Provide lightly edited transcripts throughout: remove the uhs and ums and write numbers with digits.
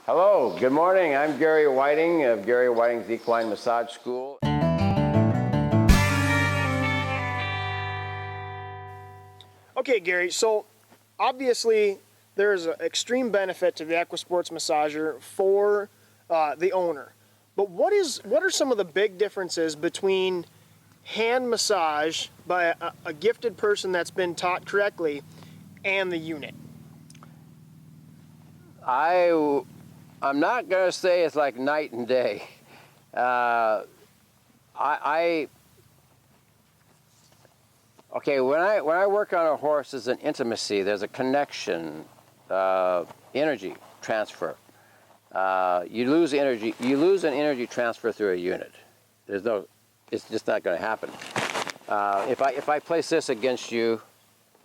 Hello, good morning. I'm Gary Whiting of Gary Whiting's Equine Massage School. Okay, Gary, so obviously there's an extreme benefit to the Equisports massager for the owner. But what are some of the big differences between hand massage by a gifted person that's been taught correctly and the unit? I'm not going to say it's like night and day. Okay, when I work on a horse, there's an intimacy, there's a connection, energy transfer. You lose an energy transfer through a unit. It's just not going to happen. If I place this against you,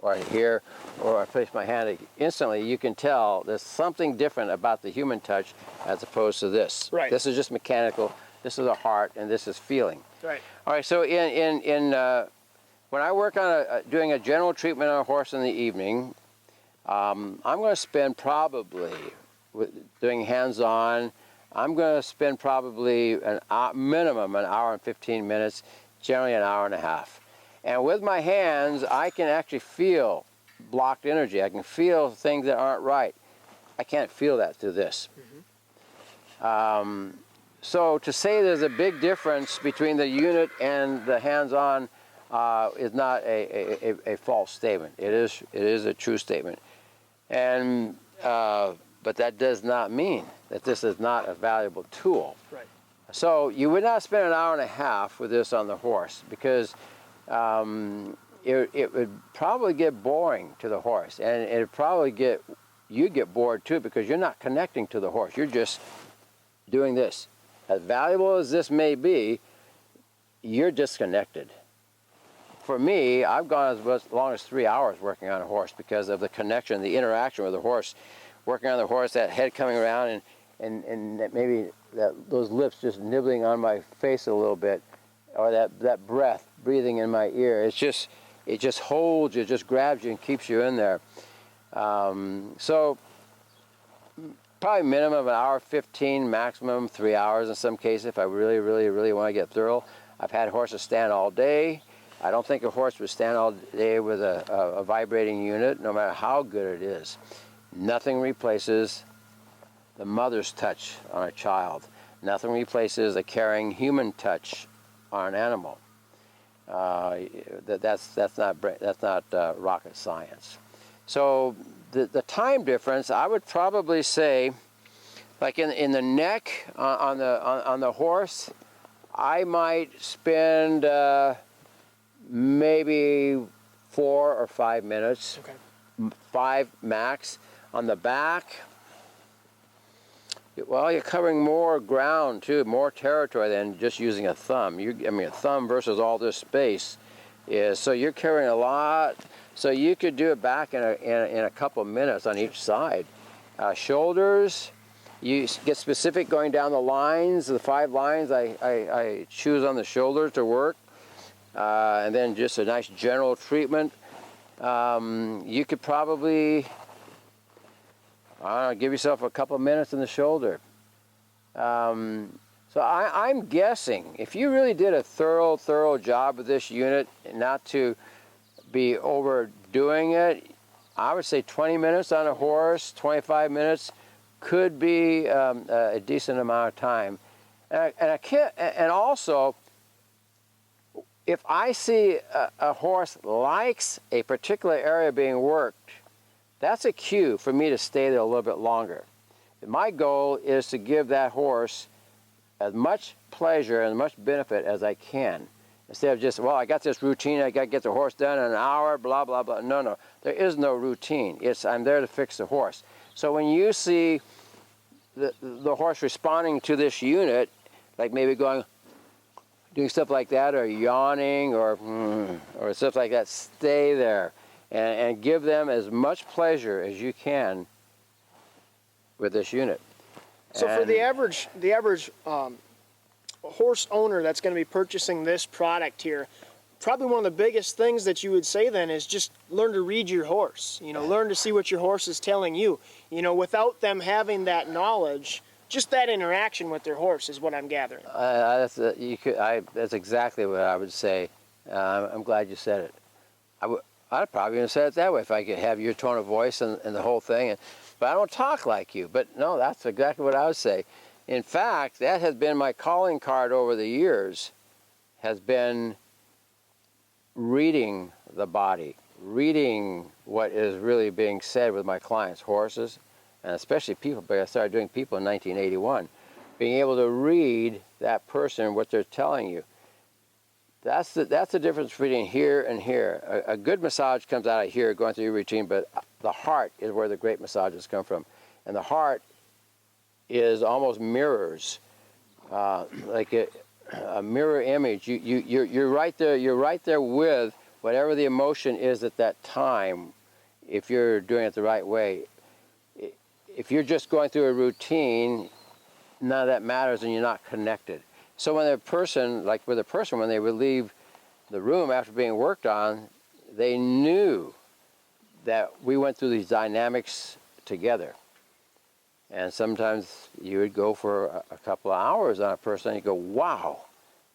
or here, or I place my hand, instantly you can tell there's something different about the human touch as opposed to this. Right. This is just mechanical, this is a heart, and this is feeling. Right. All right, so when I work on doing a general treatment on a horse in the evening, I'm going to spend probably, doing hands-on, I'm going to spend probably minimum an hour and 15 minutes, generally an hour and a half. And with my hands, I can actually feel blocked energy. I can feel things that aren't right. I can't feel that through this. Mm-hmm. So to say there's a big difference between the unit and the hands-on is not a false statement. It is a true statement. And but that does not mean that this is not a valuable tool. Right. So you would not spend an hour and a half with this on the horse because it would probably get boring to the horse, and it'd probably you'd get bored too because you're not connecting to the horse. You're just doing this. As valuable as this may be, you're disconnected. For me, I've gone as long as 3 hours working on a horse because of the connection, the interaction with the horse, working on the horse, that head coming around and maybe those lips just nibbling on my face a little bit, or that breath breathing in my ear. It just holds you, just grabs you and keeps you in there. So probably minimum of an hour 15, maximum 3 hours in some cases if I really, really, really want to get thorough. I've had horses stand all day. I don't think a horse would stand all day with a vibrating unit, no matter how good it is. Nothing replaces the mother's touch on a child. Nothing replaces a caring human touch on an animal. That's not rocket science. So the time difference, I would probably say, like in the neck on the horse, I might spend maybe 4 or 5 minutes. Okay. 5 max. On the back, well, you're covering more ground too, more territory than just using a thumb. A thumb versus all this space so you're carrying a lot. So you could do it back in a couple of minutes on each side. Shoulders, you get specific going down the lines, the 5 lines I choose on the shoulders to work, and then just a nice general treatment. You could probably, give yourself a couple of minutes in the shoulder. So I'm guessing if you really did a thorough job with this unit, not to be overdoing it, I would say 20 minutes on a horse, 25 minutes could be a decent amount of time. And also, if I see a horse likes a particular area being worked, that's a cue for me to stay there a little bit longer. My goal is to give that horse as much pleasure and as much benefit as I can. Instead of just, well, I got this routine, I got to get the horse done in an hour, blah, blah, blah. No, there is no routine. I'm there to fix the horse. So when you see the horse responding to this unit, like maybe doing stuff like that, or yawning, or stuff like that, stay there and give them as much pleasure as you can with this unit. So for the average horse owner that's going to be purchasing this product here, probably one of the biggest things that you would say then is just learn to read your horse. You know, learn to see what your horse is telling you. You know, without them having that knowledge, just that interaction with their horse is what I'm gathering. That's exactly what I would say. I'm glad you said it. I'd probably have said it that way if I could have your tone of voice and the whole thing. But I don't talk like you. But no, that's exactly what I would say. In fact, that has been my calling card over the years, has been reading the body, reading what is really being said with my clients, horses, and especially people, but I started doing people in 1981. Being able to read that person, what they're telling you. That's the difference between here and here. A good massage comes out of here, going through your routine, but the heart is where the great massages come from. And the heart is almost mirrors, like a mirror image. You're right there. You're right there with whatever the emotion is at that time. If you're doing it the right way, if you're just going through a routine, none of that matters, and you're not connected. So when a person, like with a person, when they would leave the room after being worked on, they knew that we went through these dynamics together. And sometimes you would go for a couple of hours on a person, and you go, wow,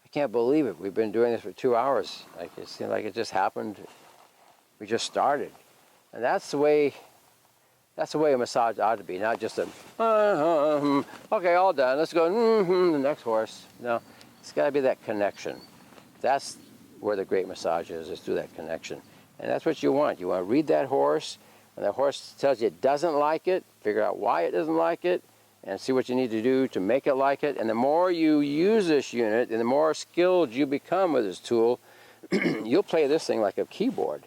I can't believe it. We've been doing this for 2 hours. Like, it seemed like it just happened. We just started. And that's the way a massage ought to be, not just a, okay, all done, let's go, the next horse. No, it's got to be that connection. That's where the great massage is through that connection. And that's what you want. You want to read that horse. When that horse tells you it doesn't like it, figure out why it doesn't like it, and see what you need to do to make it like it. And the more you use this unit, and the more skilled you become with this tool, you'll play this thing like a keyboard.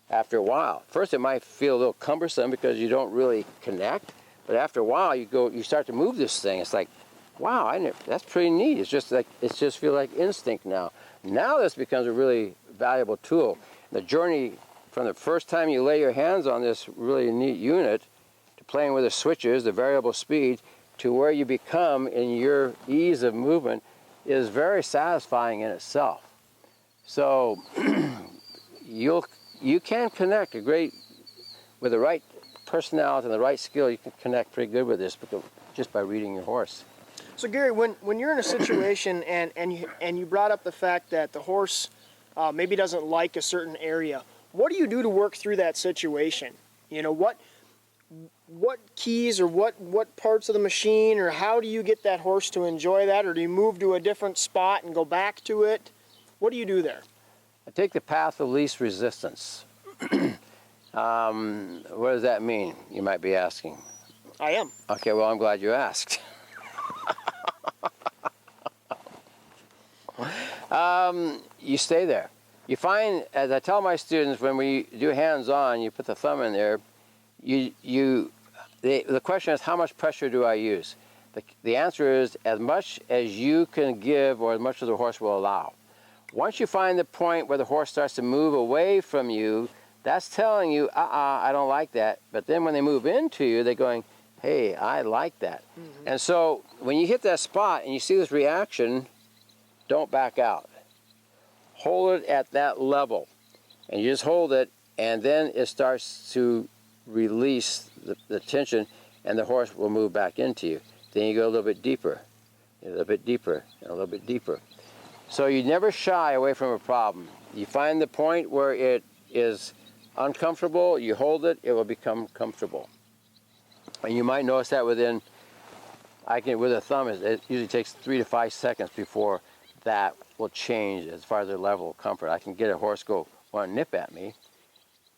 After a while, first it might feel a little cumbersome because you don't really connect, but after a while you start to move this thing. It's like, wow, that's pretty neat. It's just feel like instinct now. Now this becomes a really valuable tool. The journey from the first time you lay your hands on this really neat unit to playing with the switches, the variable speed, to where you become in your ease of movement is very satisfying in itself. So you can connect with the right personality and the right skill. You can connect pretty good with this just by reading your horse. So Gary, when you're in a situation and you brought up the fact that the horse maybe doesn't like a certain area, what do you do to work through that situation? You know, what keys or what parts of the machine, or how do you get that horse to enjoy that, or do you move to a different spot and go back to it? What do you do there? I take the path of least resistance. What does that mean, you might be asking? I am. Okay, well, I'm glad you asked. You stay there. You find, as I tell my students, when we do hands-on, you put the thumb in there, the question is, how much pressure do I use? The answer is as much as you can give or as much as the horse will allow. Once you find the point where the horse starts to move away from you, that's telling you, I don't like that. But then when they move into you, they're going, hey, I like that. Mm-hmm. And so when you hit that spot and you see this reaction, don't back out. Hold it at that level. And you just hold it, and then it starts to release the tension, and the horse will move back into you. Then you go a little bit deeper, a little bit deeper, and a little bit deeper. So you never shy away from a problem. You find the point where it is uncomfortable, you hold it, it will become comfortable. And you might notice that with a thumb, it usually takes 3 to 5 seconds before that will change as far as their level of comfort. I can get a horse want to nip at me,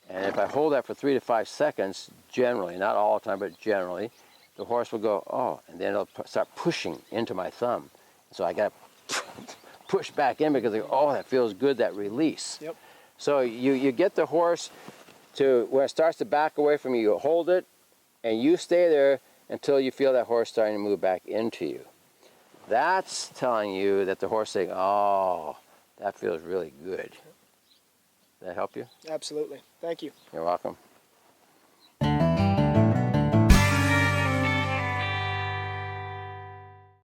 and if I hold that for 3 to 5 seconds, generally, not all the time, but generally, the horse will go, oh, and then it'll start pushing into my thumb. So I got to push back in because they go, oh, that feels good, that release. Yep. So you get the horse to where it starts to back away from you, you hold it, and you stay there until you feel that horse starting to move back into you. That's telling you that the horse is saying, oh, that feels really good. Did that help you? Absolutely. Thank you. You're welcome.